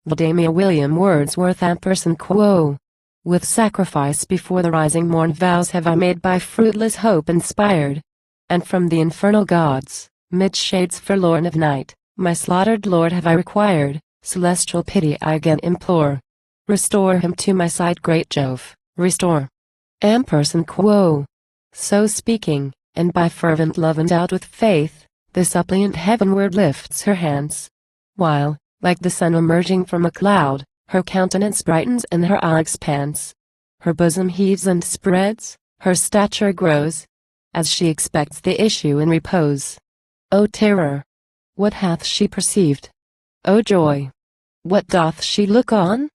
Laodamia. William Wordsworth. Ampersand quo. With sacrifice before the rising morn vows have I made by fruitless hope inspired, and from the infernal gods, mid shades forlorn of night, my slaughtered lord have I required, celestial pity I again implore. Restore him to my sight, great Jove, restore. Ampersand quo. So speaking, and by fervent love endowed with faith, the suppliant heavenward lifts her hands, while, like the sun emerging from a cloud, her countenance brightens and her eye expands. Her bosom heaves and spreads, her stature grows, as she expects the issue in repose. O terror! What hath she perceived? O joy! What doth she look on?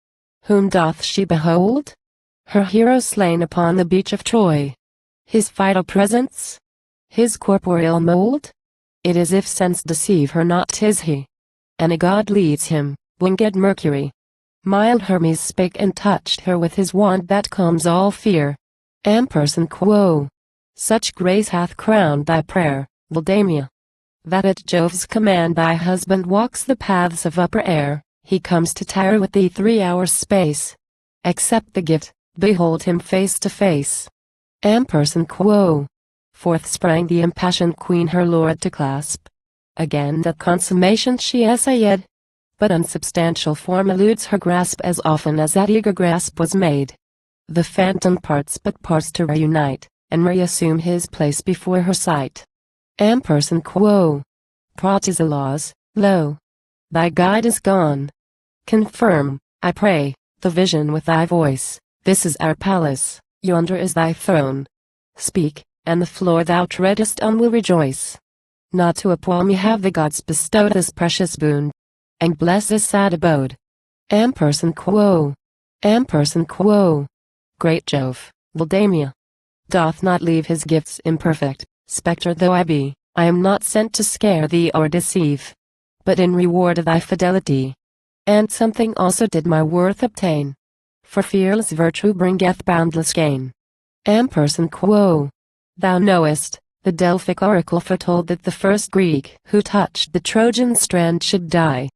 Whom doth she behold? Her hero slain upon the beach of Troy. His vital presence? His corporeal mold? It is if sense deceive her not, 'tis he. And a god leads him, winged Mercury. Mild Hermes spake and touched her with his wand that calms all fear. Ampersand quo. Such grace hath crowned thy prayer, Laodamia, that at Jove's command thy husband walks the paths of upper air. He comes to Tyre with thee 3 hours' space. Accept the gift, behold him face to face. Ampersand quo. Forth sprang the impassioned queen her lord to clasp. Again the consummation she essayed, but unsubstantial form eludes her grasp as often as that eager grasp was made. The phantom parts but parts to reunite, and reassume his place before her sight. Ampersand quo. Protesilaus, lo! Thy guide is gone. Confirm, I pray, the vision with thy voice. This is our palace, yonder is thy throne. Speak, and the floor thou treadest on will rejoice. Not to appall me have the gods bestowed this precious boon, and bless this sad abode. Ampersand quo. Ampersand quo. Great Jove, Laodamia, doth not leave his gifts imperfect. Spectre though I be, I am not sent to scare thee or deceive, but in reward of thy fidelity. And something also did my worth obtain, for fearless virtue bringeth boundless gain. Ampersand quo. Thou knowest, the Delphic oracle foretold that the first Greek who touched the Trojan strand should die.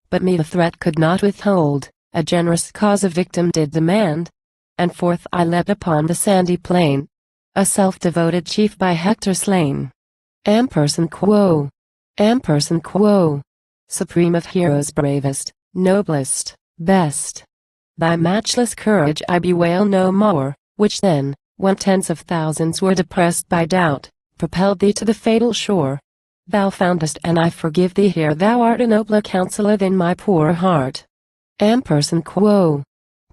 But me the threat could not withhold, a generous cause a victim did demand, and forth I leapt upon the sandy plain, a self-devoted chief by Hector slain. Ampersand quo. Ampersand quo. Supreme of heroes, bravest, noblest, best. Thy matchless courage I bewail no more, which then, when tens of thousands were depressed by doubt, propelled thee to the fatal shore. Thou foundest and I forgive thee here. Thou art a nobler counselor than my poor heart. Ampersand quo.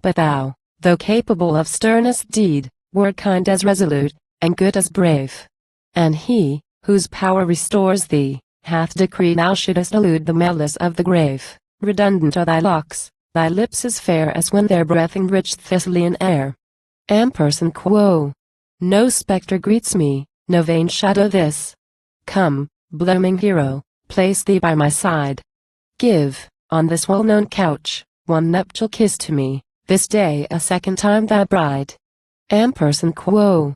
But thou, though capable of sternest deed, wert kind as resolute, and good as brave. And he, whose power restores thee, hath decreed thou shouldest elude the malice of the grave. Redundant are thy locks, thy lips as fair as when their breath enriched Thessalian air. Ampersand quo. No spectre greets me, no vain shadow this. Come, blooming hero, place thee by my side. Give, on this well-known couch, one nuptial kiss to me, this day a second time thy bride. Ampersand quo.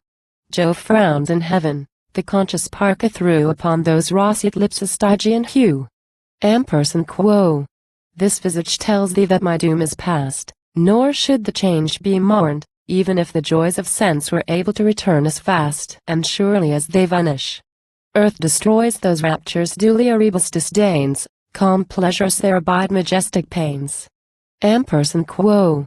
Jove frowns in heaven, the conscious Parca threw upon those roseate lips a Stygian hue. Ampersand quo. This visage tells thee that my doom is past, nor should the change be mourned, even if the joys of sense were able to return as fast and surely as they vanish. Earth destroys those raptures duly Erebus disdains, calm pleasures there abide majestic pains. Ampersand quo.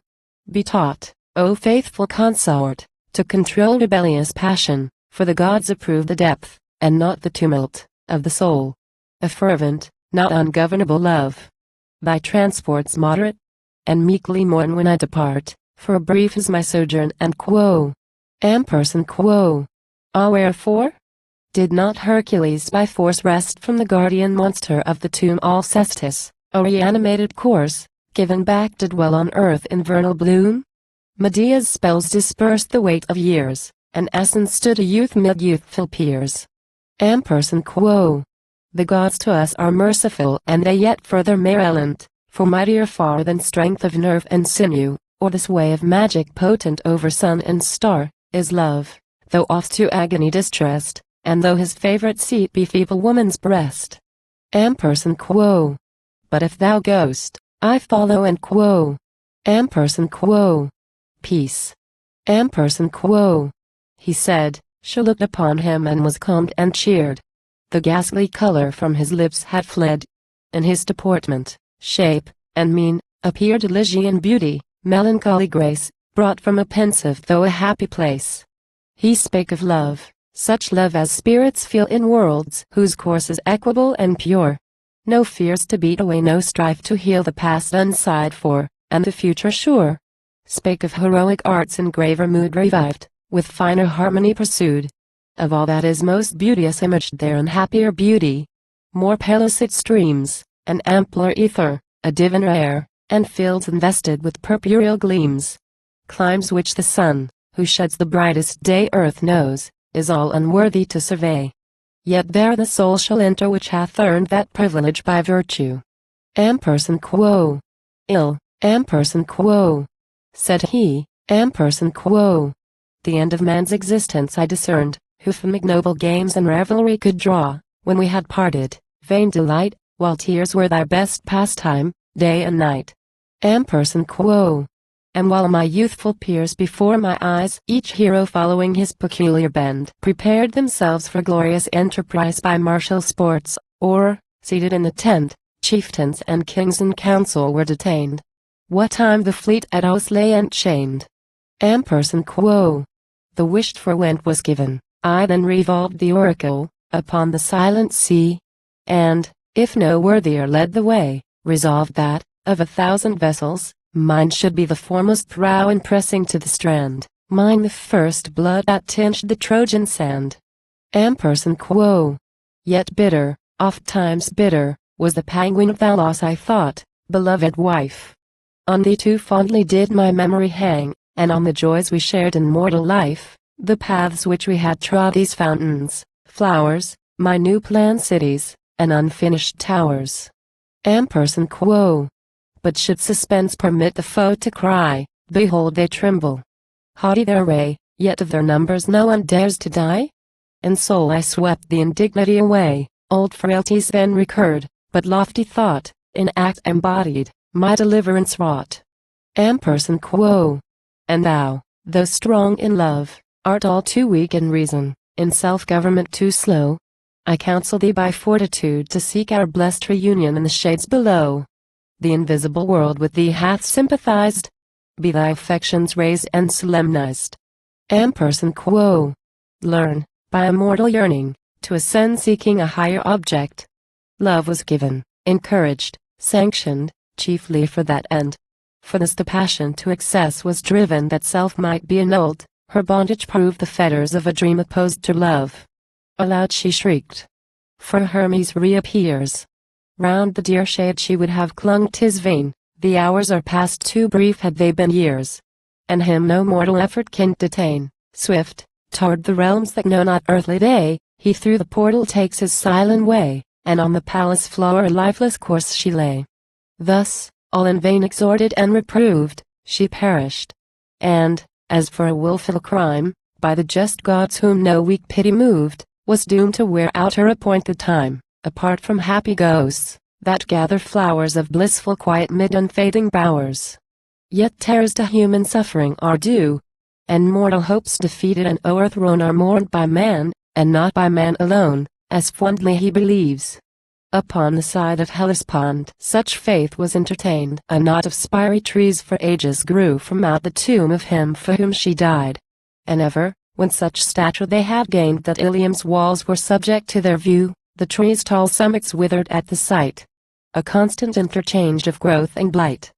Be taught, O faithful consort, to control rebellious passion, for the gods approve the depth, and not the tumult, of the soul. A fervent, not ungovernable love. Thy transports moderate, and meekly mourn when I depart, for brief is my sojourn. And quo. Ampersand quo. Ah, wherefore? Did not Hercules by force wrest from the guardian monster of the tomb Alcestis, a reanimated corse, given back to dwell on earth in vernal bloom? Medea's spells dispersed the weight of years, and essence stood a youth mid youthful peers. Ampersand quo. The gods to us are merciful, and they yet further malevolent, for mightier far than strength of nerve and sinew, or the sway of magic potent over sun and star, is love, though oft to agony distressed, and though his favorite seat be feeble woman's breast. Ampersand quo. But if thou goest, I follow and quo. Ampersand quo. Peace. Ampersand quo. He said. She looked upon him and was calmed and cheered. The ghastly color from his lips had fled. In his deportment, shape, and mien, appeared Elysian beauty, melancholy grace, brought from a pensive though a happy place. He spake of love, such love as spirits feel in worlds whose course is equable and pure. No fears to beat away, no strife to heal the past unsighed for, and the future sure. Spake of heroic arts in graver mood revived, with finer harmony pursued. Of all that is most beauteous imaged there in happier beauty. More pellucid streams, an ampler ether, a diviner air, and fields invested with purpureal gleams. Climes which the sun, who sheds the brightest day earth knows, is all unworthy to survey. Yet there the soul shall enter which hath earned that privilege by virtue. Ampersand quo. Ill, ampersand quo. Said he, ampersand quo. The end of man's existence I discerned, who from ignoble games and revelry could draw, when we had parted, vain delight, while tears were thy best pastime, day and night. Ampersand quo. And while my youthful peers before my eyes, each hero following his peculiar bend, prepared themselves for glorious enterprise by martial sports, or, seated in the tent, chieftains and kings in council were detained. What time the fleet at Os lay enchained. Ampersand quo. The wished for wind was given. I then revolved the oracle, upon the silent sea, and, if no worthier led the way, resolved that, of 1,000 vessels, mine should be the foremost prow in pressing to the strand, mine the first blood that tinged the Trojan sand. Ampersand quo. Yet bitter, oft times bitter, was the pang of thy loss I thought, beloved wife. On thee too fondly did my memory hang, and on the joys we shared in mortal life, the paths which we had trod, these fountains, flowers, my new planned cities, and unfinished towers. Ampersand quo. But should suspense permit the foe to cry, behold they tremble. Haughty their array, yet of their numbers no one dares to die? In soul I swept the indignity away, old frailties then recurred, but lofty thought, in act embodied, my deliverance wrought. Ampersand quo. And thou, though strong in love, art all too weak in reason, in self-government too slow. I counsel thee by fortitude to seek our blessed reunion in the shades below. The invisible world with thee hath sympathized. Be thy affections raised and solemnized. Ampersand quo. Learn, by immortal yearning, to ascend seeking a higher object. Love was given, encouraged, sanctioned, chiefly for that end. For this the passion to excess was driven that self might be annulled, her bondage proved the fetters of a dream opposed to love. Aloud she shrieked. For Hermes reappears. Round the dear shade she would have clung, 'tis vain, the hours are past, too brief had they been years. And him no mortal effort can detain, swift, toward the realms that know not earthly day, he through the portal takes his silent way, and on the palace floor a lifeless corse she lay. Thus, all in vain exhorted and reproved, she perished. And, as for a wilful crime, by the just gods whom no weak pity moved, was doomed to wear out her appointed time, apart from happy ghosts, that gather flowers of blissful quiet mid unfading bowers. Yet terrors to human suffering are due, and mortal hopes defeated and o'erthrown are mourned by man, and not by man alone, as fondly he believes. Upon the side of Hellespont such faith was entertained. A knot of spiry trees for ages grew from out the tomb of him for whom she died. And ever, when such stature they had gained that Ilium's walls were subject to their view, the trees' tall summits withered at the sight. A constant interchange of growth and blight,